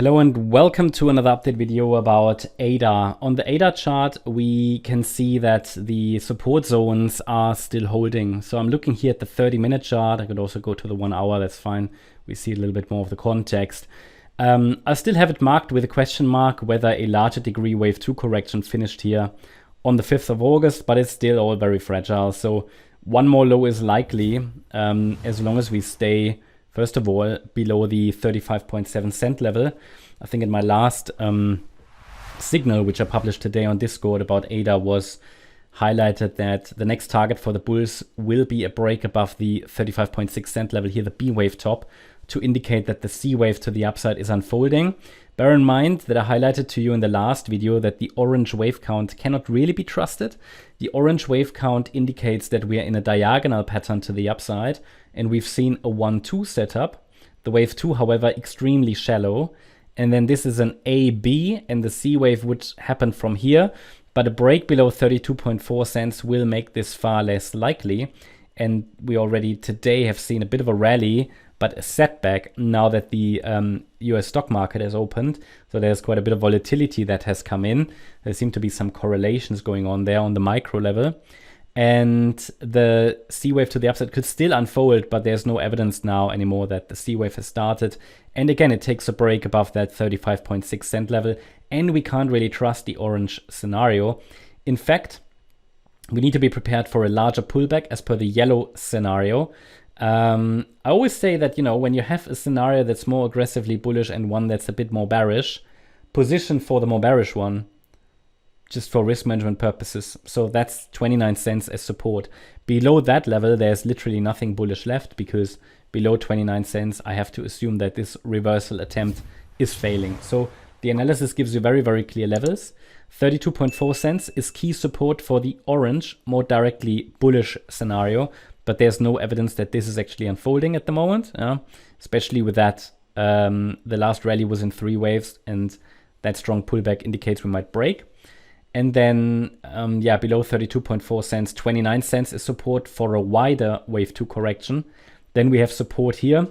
Hello and welcome to another update video about ADA. On the ADA chart, we can see that the support zones are still holding. So I'm looking here at the 30-minute chart. I could also go to the 1 hour, that's fine. We see a little bit more of the context. I still have it marked with a question mark whether a larger degree wave 2 correction finished here on the 5th of August, but it's still all very fragile. So one more low is likely as long as we stay first of all, below the 35.7 cent level. I think in my last signal, which I published today on Discord about ADA, was highlighted that the next target for the bulls will be a break above the 35.6 cent level here, the B wave top, to indicate that the C wave to the upside is unfolding. Bear in mind that I highlighted to you in the last video that the orange wave count cannot really be trusted. The orange wave count indicates that we are in a diagonal pattern to the upside, and we've seen a 1-2 setup. The wave 2, however, extremely shallow. And then this is an AB, and the C wave would happen from here. But a break below 32.4 cents will make this far less likely. And we already today have seen a bit of a rally, but a setback now that the US stock market has opened. So there's quite a bit of volatility that has come in. There seem to be some correlations going on there on the micro level. And the C wave to the upside could still unfold, but there's no evidence now anymore that the C wave has started. And again, it takes a break above that 35.6 cent level, and we can't really trust the orange scenario. In fact, we need to be prepared for a larger pullback as per the yellow scenario. I always say that, you know, when you have a scenario that's more aggressively bullish and one that's a bit more bearish, position for the more bearish one, just for risk management purposes. So that's 29 cents as support. Below that level, there's literally nothing bullish left, because below 29 cents, I have to assume that this reversal attempt is failing. So the analysis gives you very, very clear levels. 32.4 cents is key support for the orange, more directly bullish scenario, but there's no evidence that this is actually unfolding at the moment, especially with that the last rally was in 3 waves, and that strong pullback indicates we might break. And then, below 32.4 cents, 29 cents is support for a wider wave 2 correction. Then we have support here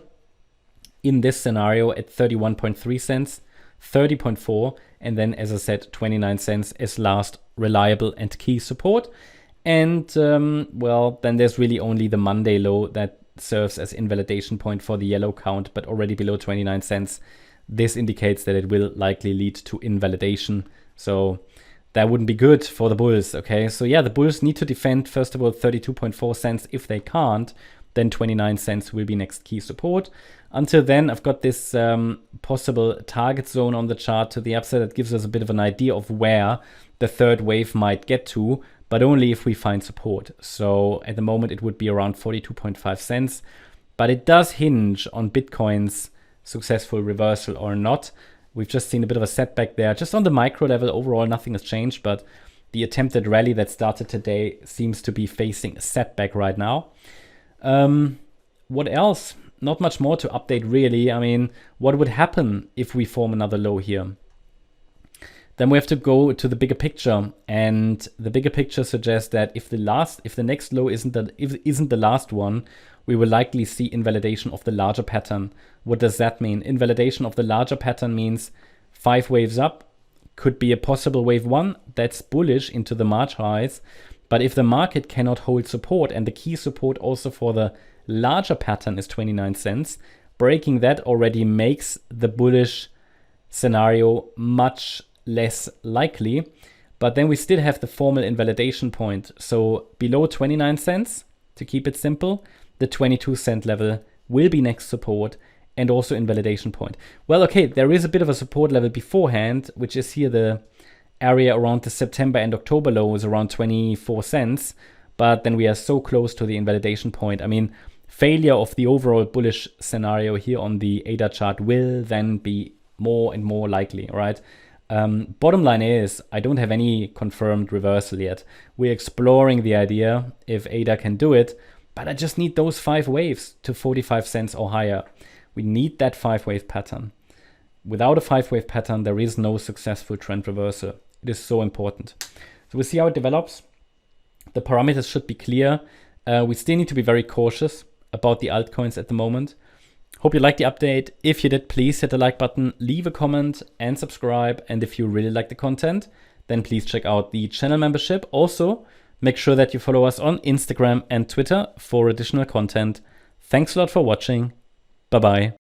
in this scenario at 31.3 cents, 30.4, and then, as I said, 29 cents as last reliable and key support. And, then there's really only the Monday low that serves as invalidation point for the yellow count, but already below 29 cents. This indicates that it will likely lead to invalidation. So that wouldn't be good for the bulls, okay? So yeah, the bulls need to defend, first of all, 32.4 cents. If they can't, then 29 cents will be next key support. Until then, I've got this possible target zone on the chart to the upside that gives us a bit of an idea of where the third wave might get to, but only if we find support. So at the moment, it would be around 42.5 cents, but it does hinge on Bitcoin's successful reversal or not. We've just seen a bit of a setback there. Just on the micro level, overall, nothing has changed, but the attempted rally that started today seems to be facing a setback right now. What else? Not much more to update, really. I mean, what would happen if we form another low here? Then we have to go to the bigger picture, and the bigger picture suggests that if the next low isn't the last one, we will likely see invalidation of the larger pattern. What does that mean? Invalidation of the larger pattern means 5 waves up, could be a possible wave 1 that's bullish into the March highs. But if the market cannot hold support, and the key support also for the larger pattern is 29 cents, breaking that already makes the bullish scenario much less likely. But then we still have the formal invalidation point. So below 29 cents, to keep it simple, the 22 cent level will be next support and also invalidation point. Well, okay, there is a bit of a support level beforehand, which is here the area around the September and October lows around 24 cents. But then we are so close to the invalidation point. I mean, failure of the overall bullish scenario here on the ADA chart will then be more and more likely, right? Bottom line is, I don't have any confirmed reversal yet. We're exploring the idea if ADA can do it, but I just need those 5 waves to 45 cents or higher. We need that 5-wave pattern. Without a 5-wave pattern, there is no successful trend reversal. It is so important. So we'll see how it develops. The parameters should be clear. We still need to be very cautious about the altcoins at the moment. Hope you liked the update. If you did, please hit the like button, leave a comment and subscribe. And if you really like the content, then please check out the channel membership. Also, make sure that you follow us on Instagram and Twitter for additional content. Thanks a lot for watching. Bye-bye.